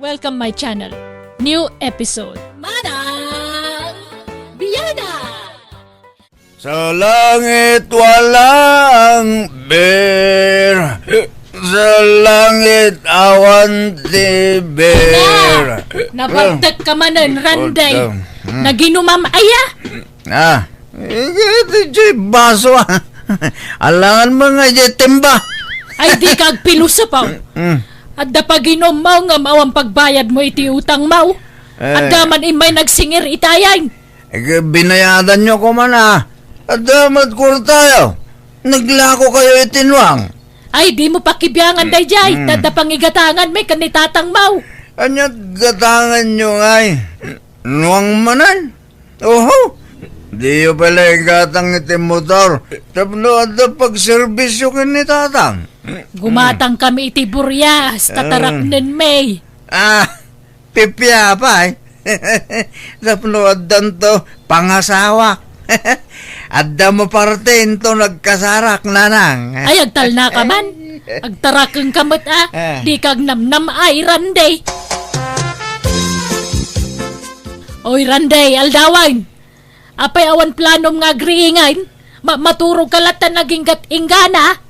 Welcome my channel. New episode. Manang Biyada! Sa langit walang bear, sa langit awan ti bear. Nabagtag ka manan, Randay. Naginumam aya. Ito dyan baso alangan mga dyan timba. Ay di kag pilusapaw. At dapaginom mo nga mawang pagbayad mo iti utang mo. At daman imay nagsingir itayan. Binayadan nyo ko man At damat ko tayo. Naglako kayo itinwang. Ay di mo pakibiyangan dayjay. Tadapang igatangan may kanitatang mo. Anyat gatangan nyo ngay. Nuwang manan. Oho. Di yo pala igatang iti motor. Tapno at pagservisyo kinitatang. Gumatang kami iti buryas. Tataraknen may. Pipya pa Tapno at to pangasawa. Adda mo parten to nagkasarak nanang. Ay agtal na ka man. Agtarakeng kamot Di kag namnam ay Randay. Oy Randay, aldawan. Apay awan planom nga agriingan. Maturog kalatan naging ingana.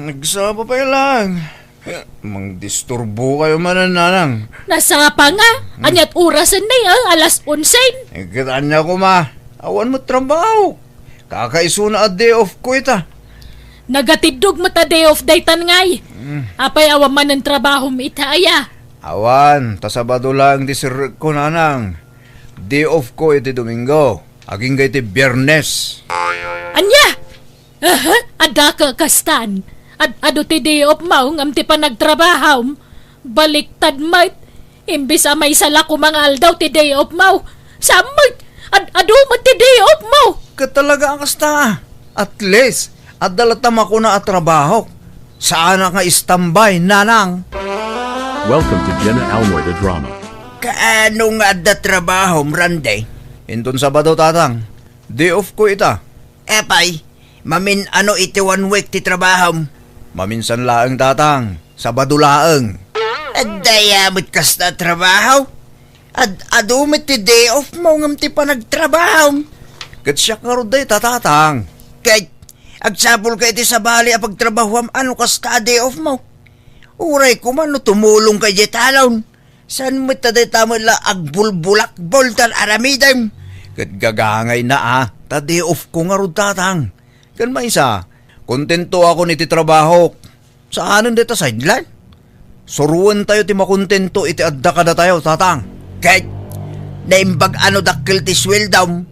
Nagsapa pa lang. Mang disturbo kayo manananang. Nasapa nga. Anyat orasan na alas 11. Kitaan niya ko awan mo trabaho. Kakaiso na a day off ko ita. Nagatidog mo ta day of daytan ngay. Apay awan man ang trabaho mo itaaya. Awan, tasabado lang di sir ko nanang. Day off ko iti Domingo. Aging ga iti Biyernes. Anya? Ada ka kastan. Ado ti day off mo ngam ti pa nagtrabaho. Baliktad mat. Imbis may sala ko mga aldaw ti day off mo. Samot. Ado mo ti day off mo. Katalaga ang kasta. At least, at dalatama ko na at trabaho. Saan nga istambay, nanang? Welcome to Jenna Almoy the Drama. Kaano nga da trabaho, Randay? Inton Sabado, tatang. Day off ko ita. Epay, mamin ano iti 1 week ti trabaho? Maminsan laang, tatang. Sabado laang. Dayamit kas na trabaho? Adumit ti day off mo ngam ti pa nagtrabaho? Katsyak nga roday, tatatang. Kahit agsapol ka iti sabali a pagtrabaho ano kas ta day off mo? Uray ko man no tumulong kay jetalon. San mo taday tamo la agbulbulak boltan aramidam? Kat gagangay na ta day off ko nga rod, tatang. Kan maisa, kontento ako niti trabaho. Saanan dito sideline? Suruan tayo ti makontento iti adda kada tayo, tatang. Kahit naimbag ano dakil ti sweldam,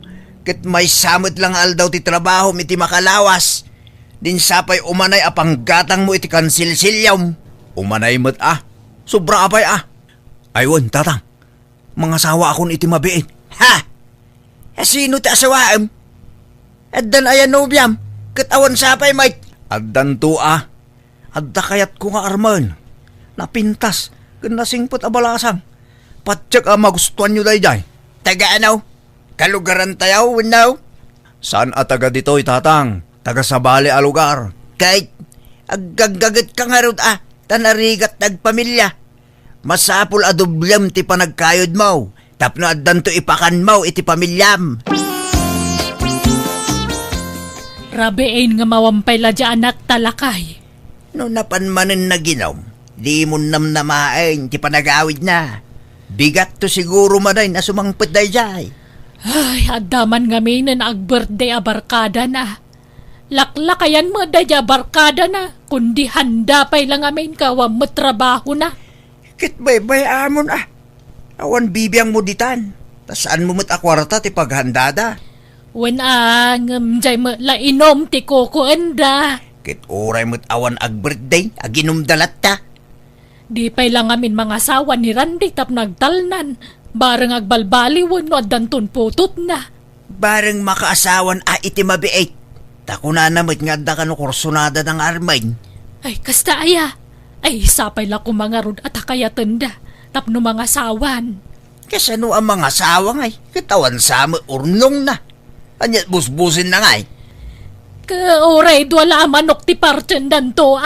kat may samot lang aldaw ti trabaho iti makalawas. Din sapay umanay apanggatang mo iti kansilsilyam. Umanay mo't sobra apay Aywan, tatang. Mga sawa akon iti mabiit. Ha? Sino ti asawaam? Addan ayan nobyam, kat awan sapay mait. Addan to Adda kayat ko nga arman. Napintas, ganasingpot abalasang. Patsak magustuhan nyo day. Taga ano? Kalugaran tayo, winaw? Saan taga dito'y, tatang? Taga Sabali a lugar. Kahit agagagat ka nga ron tanarigat nagpamilya. Masapul adublem ti panagkayod mo. Tapno addan to ipakan mo iti pamilyam. Rabein nga mawampay la dya anak talakay. No napanmanin na ginom, di mo namnamain ti panagawid na. Bigat to siguro manay na sumangpit day jay. Ay, adaman nga may na nag-birthday abarkada na. Laklakayan mo daya barkada na, kundi handa pa'y lang amin kawam mo trabaho na. Kit bay amon Awan bibiyang mo ditan. Tasaan mo mat akwarta ti paghandada. Wen jay mo la inom ti koko enda. Kit oray mo't awan ag-birthday, aginumdalat ta. Di pa'y lang amin mga asawa ni Randy tap nagtalnan. Barang agbalbaliwan no adanton putot na. Barang makaasawan iti mabiit. Tako na namit nga da ka no kursunada ng armain. Ay, kasta aya. Ay, sapay la ko mga rod at kaya tanda. Tapno mga sawan. Kasano ang mga sawang katawan sa urnong na. Anyat busbusin na Oray, wala manok ti partendan to,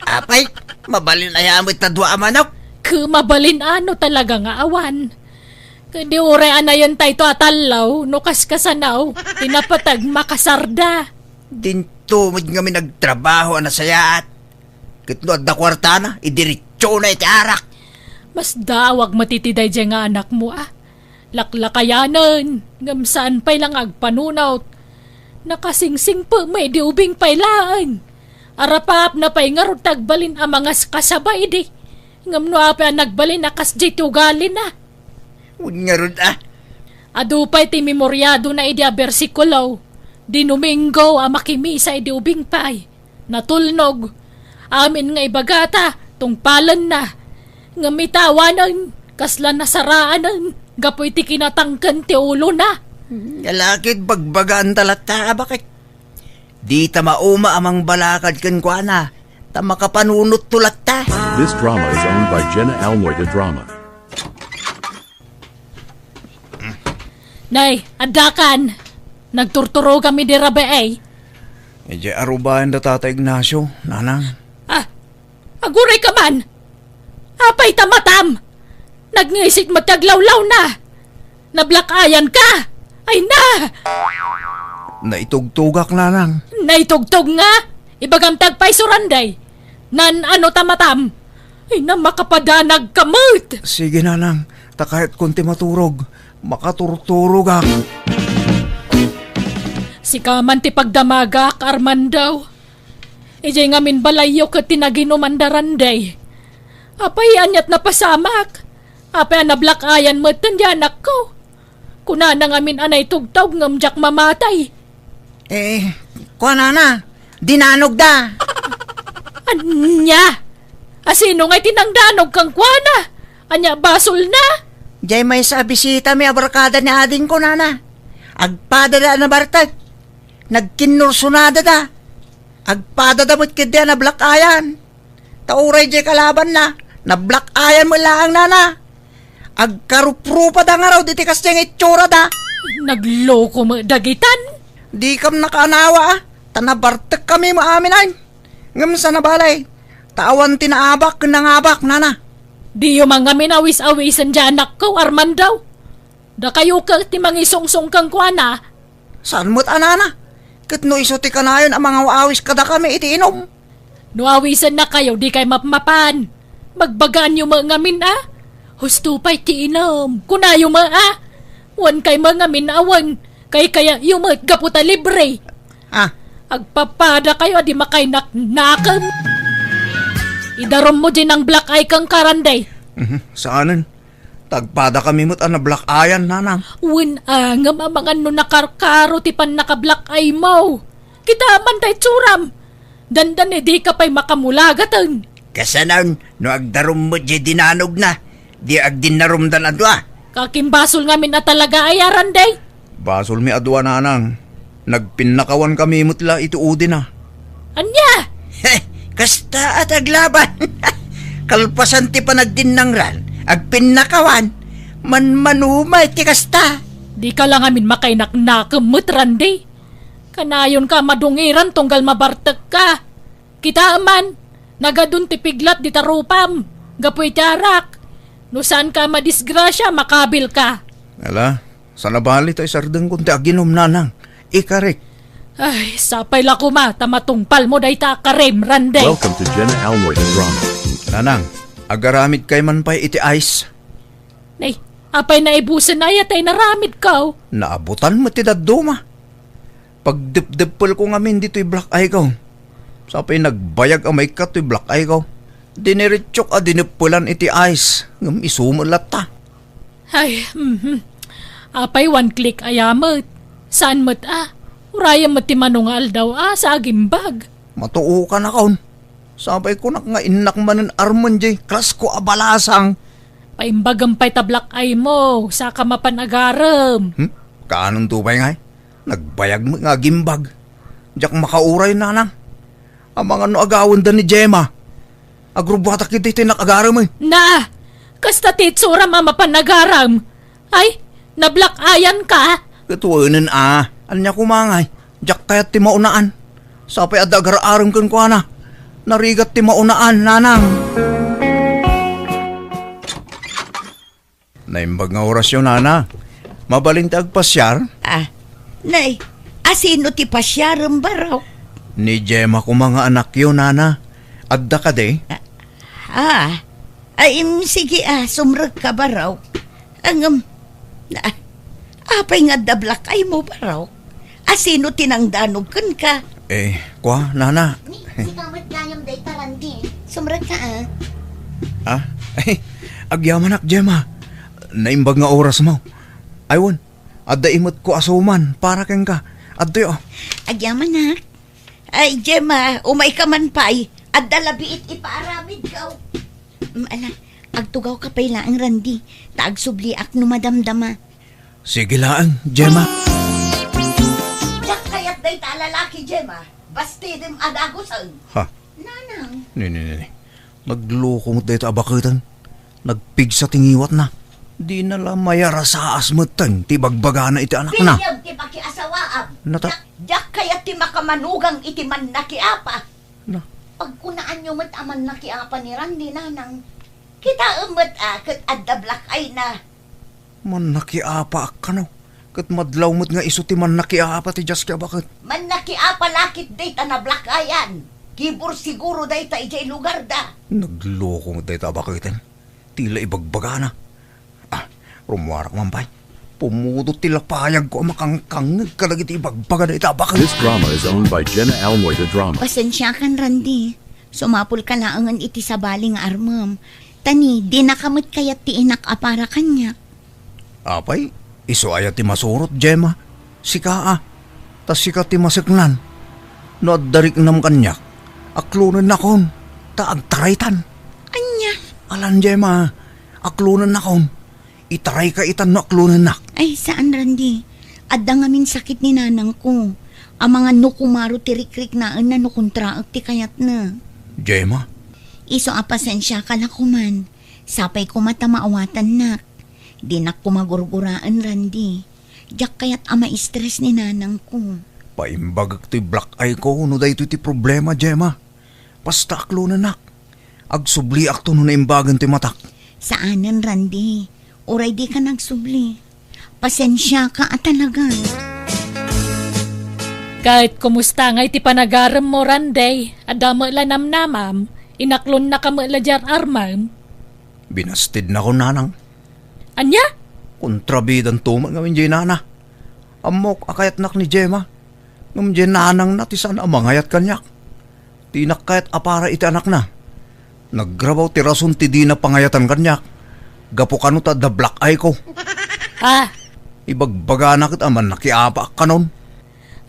Apay, mabalin ayamit na dua manok. Mabalin ano talaga nga awan. Kadi ure anayon tayo to atalaw, nukas kasanaw, tinapatag makasarda. Dinto mo kami nagtrabaho na sayaat. Kitno at da kwarta na, idiritso na iti arak. Mas dawag matitiday dyan nga anak mo Laklakayanan, ngamsaan pa'y lang agpanunaw. Nakasingsing po may di ubing pailaan. Arapap na pa'y nga tagbalin ang mga kasabay di. Ngam no apa nagbalin akas di tugalin na. Huwag nga ron Adu pa'y ti memoryado na idi a bersikulo. Di Domingo a makimisa idi ubing pa'y. Natulnog. Amin nga ibagata, tungpalan na. Ngamitawanan, kasla nasaraanan. Gapoy ti kinatangkan ti ulo na. Galakid bagbagaan talata, bakit? Di ta mauma amang balakad kan kwa na. Ta makapanunot tulat ta. This drama is owned by Jenna Almoy the Drama. Nay, adakan. Nagturturo kami di rabe ay. Medyo arubahan da Tata Ignacio, nanang. Aguray ka man. Apay tamatam. Nagngisik mataglawlaw na. Nablakayan ka. Ay na. Naitugtugak, nanang. Naitugtog nga. Ibagam tagpay suranday. Nan ano tamatam. Ay na makapadanag kamot. Sige, nanang. Ta kahit kunti maturog, makaturturog ak. Si kaman ti pagdamagak Armandaw. Ijay ngamin balayo ka tinaginumandaran day. Apay anyat na pasamak. Apay nablakayan mo tandyanak ko. Kuna na ngamin anay tugtog ngamjak mamatay. Kwa na, dinanog da. Anya? Asino nga'y tinangdanog kang kuana? Anya basol na? Jay may sa bisita may abarkada ni ading ko, nana. Agpada da na bartag. Nagkinursunada da. Agpada da mo't kidya na blakayan. Tauray jay kalaban na. Na blakayan mo lang, nana. Agkaruprupa da nga raw ditikas diyang itsura da. Nagloko mo dagitan? Di kam nakaanawa tanabartek kami mo amin ay. Ngam sa nabalay. Tawan tinaabak nangabak, nana. Di yung mga minawis-awisan dyan anak ko, Armandaw. Da kayo ka ti mangisong-song kang kuana. Saan mo't anana? Kitno iso ti kanayon ang mga waawis kada kami iti inom. Nuawisan na kayo, di kay mapmapan. Magbagaan yung mga min Husto pa'y ti inom. Kuna yung mga wan kay mga minawan. Kaya yung mga gaputa libre. Agpapada kayo, di makainak-nakam. Idarom mo din ang black eye kang karanday. Saanan? Tagpada kami mo't na black ayan, nanang. Win angam ang mga nakarkaro ti pan naka-black eye mo. Kita man tay tsuram. Dandan di ka pa'y makamulagatan. Kasanan, no agdarom mo di dinanog na. Di agdinarumdan adwa. Kakimbasol ngamin na talaga ayaran day. Basol mi adwa, nanang. Nagpinnakawan kami mutla ituudi na. Anya? Kasta at aglaban. Kalpasan ti panagdinangran. Agpinnakawan. Manumay ti kasta. Di ka lang amin makainak-nakamutran day. Kanayon ka madungiran tunggal mabartag ka. Kita man, nagadun ti piglat di tarupam. Gapoy tiarak. No saan ka madisgrasya, makabil ka. Ala, sa nabali tayo sardang kunti aginom, nanang. Ikarik. Ay, sapay la kuma, tamatungpal mo day ta karem, randay. Welcome to Jenna Almoy the Drama. Nanang, agaramid kay man pa'y iti ice. Nay, apay na ibusan na yatay naramid ka. Naabutan mo ti daduma. Pagdip-dipol ko ngamin dito'y black eye ko. Sapay nagbayag amay ka to'y black eye ko. Diniritsok dinipulan iti ice. Ngam isumulat ta. Ay, apay one click ayamot. Saan mo't Uraya mo't ti manungal daw sa agimbag. Matuo ka na kaon. Sabay ko nga inak manan armon jay. Klas ko abalasang. Paimbagam pa'y tablak ay mo. Sa kamapanagaram. Kaanong tubay nga nagbayag mo nga gimbag. Diyak makauray, nanang. Ang mga no agawan da ni Gemma. Agrubata kita iti nakagaram eh. Na! Kasta titsuram ang mapanagaram. Ay, nablak ayan ka. Katuwanan Anya kumangay. Diyak kayat ti maunaan. Sapay adagar-aram kan kwa na. Narigat ti maunaan, nanang. Naimbag nga orasyon, nana. Mabalin ta agpasyar. Nay, asino ti pasyaram baraw? Ni Gemma ko mga anak yun, nana. Adda ka de. Sige sumrag ka baraw. Apay nga dablak ay mo baraw. Asino tinangdanog kan ka? Kwa, nana. Si kamot gayam day tarandi. Sumrag ka Agyaman ak, Gemma. Naimbag nga oras mo. Aywan, adda imot ko asuman para keng ka. Adda yo. Agyaman na. Ay, Gemma, umay ka man pa'y. At dalabiit ipaaramid ka. Agtugaw ka pa'y laang randi. Taagsubliak no madamdama. Sige lang, Gemma. Yak kayat day talalaki, Gemma. Basti dim adagusan. Ha? Nanang. Ni. Nagloko mo dito abakitan. Nagpigsa tingiwat na. Di na lang mayara sa asmatan. Tibagbaga na iti anak na. Piyag ti pakiasawaab. Nata- Yak kayat ti makamanugang iti man nakiapa. Na. Pagkunaan nyo mat aman nakiapa ni Randy, nanang. Kita umat kat adablak ay na. Man nakiapa ka no. Kat madlaw mo't nga iso ti man nakiapa ti Diyas kaya bakit. Man nakiapa lakit day tanablak ayan. Kibur siguro day ta ijay lugar da. Nagloko mo dito abakitan. Tila ibagbaga na. Rumuwarak man pa'y. Pumuto tila payag ko makangkang nagkalagit ibagbaga na ito abakitan. This drama is owned by Jenna Almoy the Drama. Pasensya kan, Randy. Sumapul ka laangan iti sa baling armam. Tani, di nakamot kayat ti inak apara kanya. Apay, iso ayat ti masurot, Gemma. Sika tas sika ti masiknan. No darik nam kanyak. Aklunan na kon. Taag taraytan. Anya? Alan, Gemma. Aklunan na kon. Itaray ka itan no aklunan na. Ay, saan, Randy? Adda ngamin sakit ni nanang ko. Ang mga nukumaro ti rikrik naan na nukontraak ti kayat na. Gemma, Iso pasensya ka na kuman. Sapay ko mata maawatan na. Di na ko magurguraan, Randy. Diyak kayat ama stress ni nanang ko. paimbagak ti black eye ko no dahito ti problema, Gemma. Basta aklunan na. Agsubli akto no naimbagan ti matak. Saanan, Randy? Uray di ka nagsubli. Pasensya ka at talaga. Kahit kumusta nga iti panagaram mo, Randay, adama la namnamam, inaklon na kama la jar armam. Binastid na ko, nanang. Anya? Kontrabidan tuman ngamin dyan, nana. Amok akayat nak ni Gemma. Ngam dyan nanang na ti sana amangayat kanyak. Tinak kayat apara iti anak na. Naggrabaw ti rason ti di na pangayatan kanyak. Gapo kano ta da black eye ko. Ibagbaga na kit aman nakiapa kanon.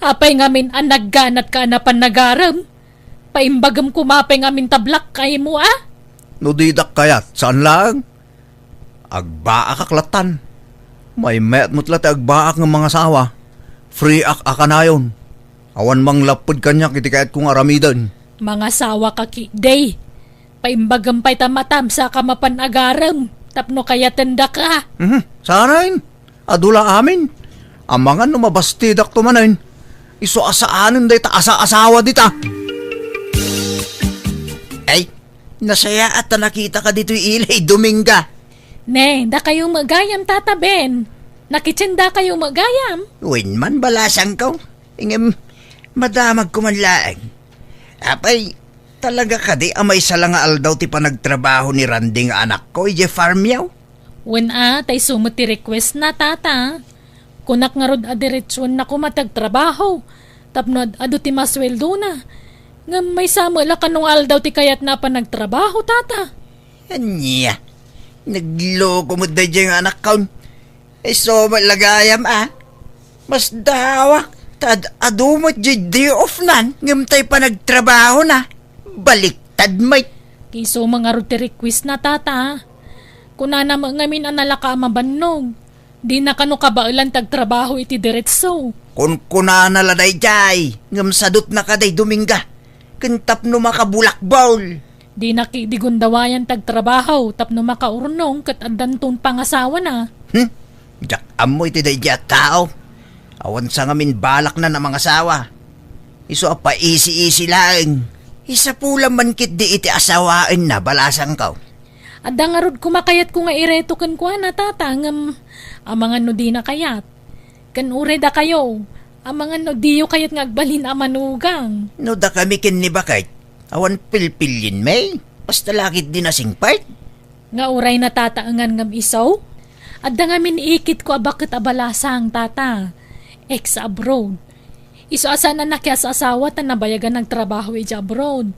Apay ngamin ang nagganat ka na panagaram. Paimbagam kumapay ngamin tablak kay mo No didak kayat, saan lang? Agbaak aklatan. May met mutlat agbaak ng mga sawa. Free ak akanayon. Awan mang lapod kanyak iti kayat kong aramidan. Mga sawa ka day. Paimbagam pa'y tamatam sa kamapanagaram. Tapno kaya tanda ka. Sarain. Adula amin. Ang mga numabastidak tumanin. Iso asaanin day ta asa-asawa dita. Ay, nasaya at nakita ka dito ilay, Dominga. Ne, da kayo magayam tataben. Nakitsinda kayo magayam. Uwin man balasang ko. Ingem, madamag kumanlaang. Apay, talaga ka di amay salanga aldaw ti panagtrabaho ni Randy nga anak ko, ije farm yaw. When tay sumuti request na tata. Kunak nga rod adiretsyon na kumatagtrabaho. Tapno ado ti masweldo na. Nga may samala kanong aldaw ti kayat na pa nagtrabaho tata. Anya, nagloko mo da dyan anak ko. Ay so malagayam Mas dawak, tad adumot dyan day off nan. Ngamtay pa nagtrabaho na. Baliktad may. Kiso mga rod ti request na tata. Kunana ngamin ang nalaka mabannog. Di na kano kabailan tagtrabaho iti diretso. Kun kunana laday jay. Ngam sadot na kaday Dominga. Kentap no makabulak bowl. Di na kidigundawayan tagtrabaho tapno makaurnong kat andanton pangasawa na. Jak amoy ti day tao. Awan sa ngamin balak na ng mga asawa. Iso pa easy lang. Isa pula man kit di iti asawain na balasang ka. At dangarod kumakayat ko nga ireto kan kwa na tatang ang mga no di na kayat. Kan ure da kayo, ang mga no diyo kayat nga agbalin ang manugang. No da kami kin ni bakit? Awan pilpilin may. Basta lakit din na singpart. Nga uray na tataangan ngam isaw. At da nga miniikit ko abakit abalasang tata. Ex abroad. Iso asa na nakya sa asawa ta nabayagan ng trabaho iti abroad.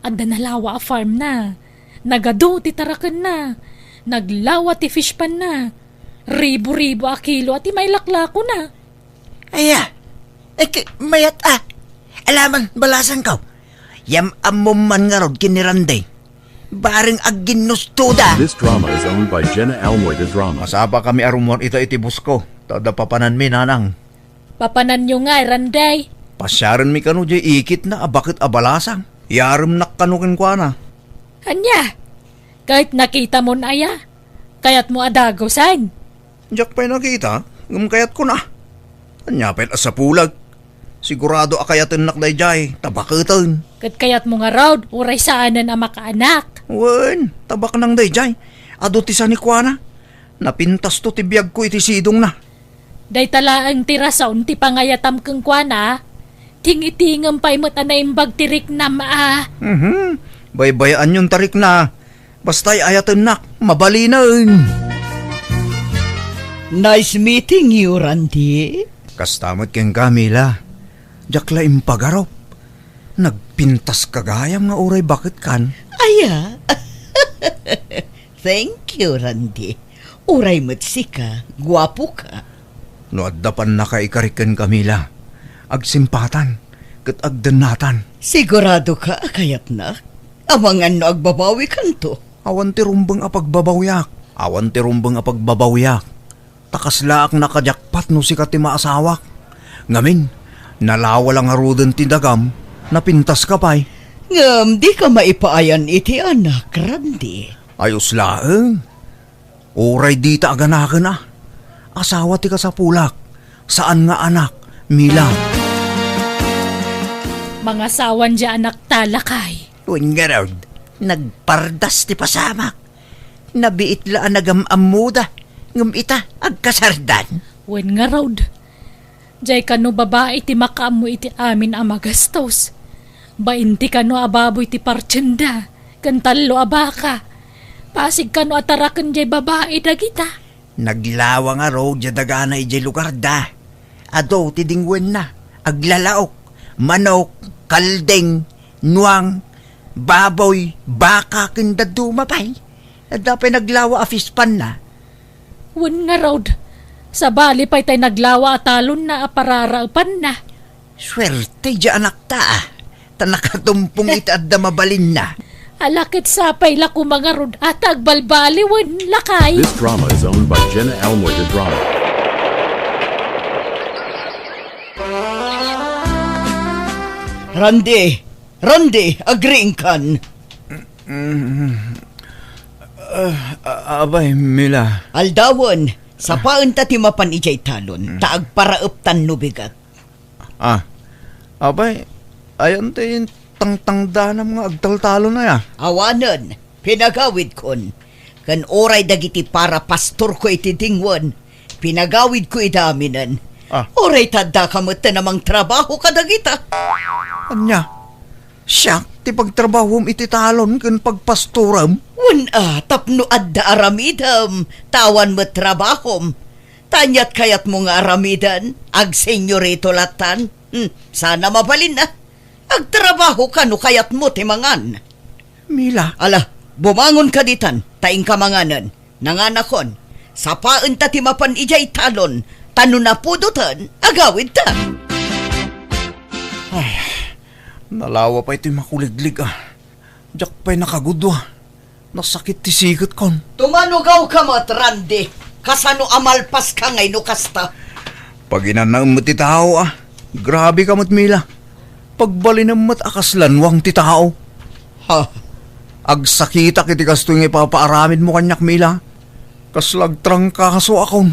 At da nalawa a farm na. Nagado ti tarakan na. Naglawa ti fish pan na. Ribo-ribo a kilo at may laklako na. Aya, mayat Alaman, balasan ka. Yam amom man nga rod kiniranday. Baring agin nustuda. This drama is owned by Jenna Almoy the Drama. Masaba kami arumor ito itibus ko. Tada papanan mi nanang. Papanan nyo nga, Randay. Pasyaran mi kanu jay ikit na abakit abalasang. Yaram nakkanukin kwa na. Anya, kahit nakita mo na aya, kayat mo adago san. Diyak pa'y nakita, ngumkayat ko na. Anya pa'y sa pulag. Sigurado akayatan nakday jay, tabakatan. Kat kayat mo nga raw, uray saanan ang makaanak. Wen, tabak nang day jay. Ado ti sa ni kwa na. Napintas to ti biyag ko iti sidong na. Day talaang tirasaon ti pangayatam keng kwana, tingitingam pa'y matanayimbag tirik na maa. Baybayaan yung tarik na. Basta'y ayatan nak, mabalinan. Nice meeting you, Randy. Kastamot keng Camila. Jakla impagarop. Nagpintas kagayam nga uray bakit kan. Aya. Thank you, Randy. Uray mo't sika, guwapo ka. No addapan na kaikarikan Camila. Agsimpatan, kat agdanatan. Sigurado ka, kayat na. Amangan no agbabawi kanto. Awan ti rumbang apagbabawyak. Awan ti rumbang apagbabawyak. Takaslaak nakajakpat no si katima asawak. Ngamin, nalawa lang arudan ti dagam, napintas ka pa'y. Ngam, di ka maipaayan iti anak, Randy. Ayos laeng. Oray di ta aganakan na. Asawa ti ka sa pulak. Saan nga anak, Mila? Mga sawan dya anak talakay. Uwan nga raw, nagpardas ti pasamak. Nabiit laan nagamamuda. Ngum ita, agkasardan. Wen nga raw, jay kano babae ti makaam mo iti amin ang magastos. Bainti kano ababoy ti partsenda, kantalo abaka. Pasig kano atarakan jay babae dagita. Naglawa nga raw dya dagana ijay lugar da. Ado ti dingwen na, aglalaok, manok, kaldeng, nuang, baboy, baka kinda dumapay. Dapay naglawa afispan na. Wen nga raw, sa bali pa'y tay naglawa at talon na apararaupan na. Swerte dya anak ta. Tanakatumpong ita at mabalin na. Alakit sapay la kumangarod at agbalbali wen lakay. This drama is owned by Jenna Almoy the Drama. Randy, agreeing kan. Abay, Mila. Aldawan, sa paan ta ti mapan ijay talon, taag parauptan no bigat. Abay, ayan tayo tangtangda ng mga agtaltalo na ya. Awanan, pinagawid kon. Kan oray dagiti para pastor ko ititingwan, pinagawid ko idaminan. Oray tadda kamot na namang trabaho ka dagita. Anya, siya, ti pagtrabahom iti talon kan pagpastoram. Tapno adda aramidam, tawan mo trabahom. Tanyat kayat mo nga aramidan, ag senyorito latan. Sana mabalin na. Agtrabaho ka no kayat mo timangan. Mila, Ala, bumangon ka ditan, taing kamanganan. Nanganakon, sa paan ta timapan ijay talon, tano na pudutan, agawid ta. nalawa pa ito'y makuliglig Diyak pa'y nakagudwa. Nasakit ti sigat kon. Tumanugaw ka mat, Randy. Kasano amalpas ka ngay no kasta. Pag inanam mo ti tao grabe ka mat Mila. Pagbalin mat akaslanwang ti tao. Ha? Agsakita kiti kasto yung ipapaaramid mo kanyak Mila. Kaslagtrang kaso akon.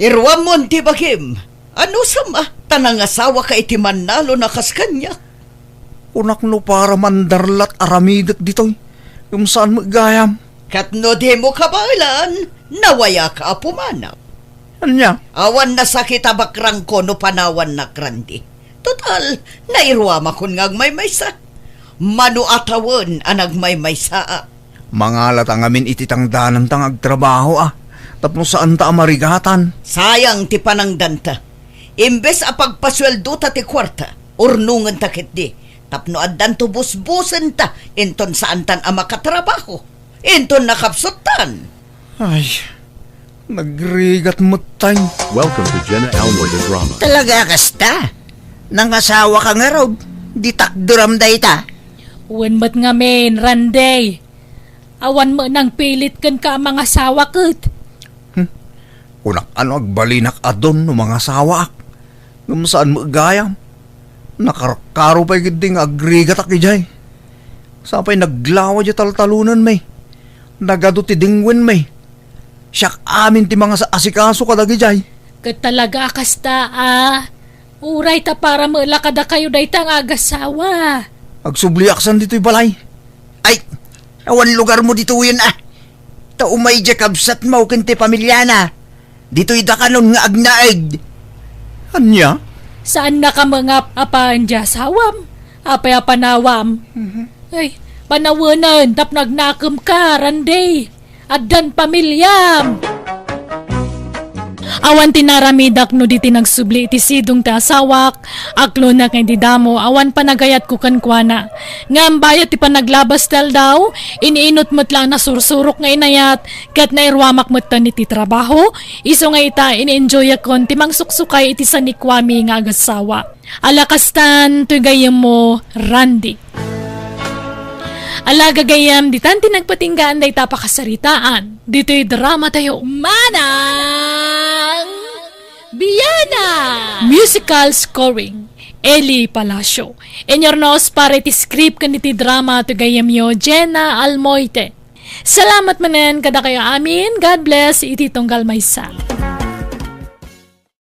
Irwam mo ti bagim. Ano sama? Tanang asawa ka iti manalo na kaskanya. Unak no para mandarlat aramidat ditoy. Yung saan magayam. Katno di mo kabailan, nawaya ka pumanaw. Anya? Awan na sakit abakrang ko no panawan na krandi. Total, nairwama kun ngag may maysa. Manu atawan anag may maysa. Mangalat ang amin ititang danan tang agtrabaho Tapos saan ta amarigatan? Sayang ti panangdanta. Imbes apagpasweldo ta ti kwarta, urnungan ta di. Tapno addan to busbusen ta, inton saan tan ang makatrabaho. Inton nakapsutan. Ay, nagrigat mo tay. Welcome to Jenna Elmoy the Drama. Talaga kasta. Nangasawa ka nga raw. Di takduram day ta. Uwan mat nga men, Randay. Awan mo nang pilit kan ka mga sawa kat. Unak ano agbalinak adon no mga sawa ak. Saan mo gayam? Nakarkaro pa giding agrigat ak ijay. Sapay naglawa di taltalunan may. Nagado ti dingwen may. Siyak amin ti mga asikaso kadag ijay. Kat talaga kasta Uray ta para malakada kayo day tang agasawa. Agsubliaksan dito'y balay. Ay, awan lugar mo dito yun Ta umay jakabsat mo kinti pamilyana. Dito'y dakanon nga agnaig. Anya? Saan na ka mga apaan dya sawam? Apay apanawam. Ay, panawanan tap nagnakam ka, Randay. Addan pamilyam. Awan tinaramidak no di tinagsubli iti sidong ti asawak, aklo na kay di damo, awan panagayat ko kankwana. Ngam bayat ti panaglabas tal daw, iniinot mo't lang na sursurok nga inayat, kat nairwamak mo't tan iti trabaho, iso nga ita ini-enjoy akon ti mangsuksukay iti sanikwami nga agasawa. Alakastan, tuy gayam mo, Randy. Alaga gayam, di tanti nagpatinggaan day tapakasaritaan. Dito'y drama tayo manang Biyana! Musical scoring, Eli Palacio. Enyornos para iti script kaniti drama to gayam yo, Jenna Almoite. Salamat manen kada kayo amin. God bless iti tunggal maysa.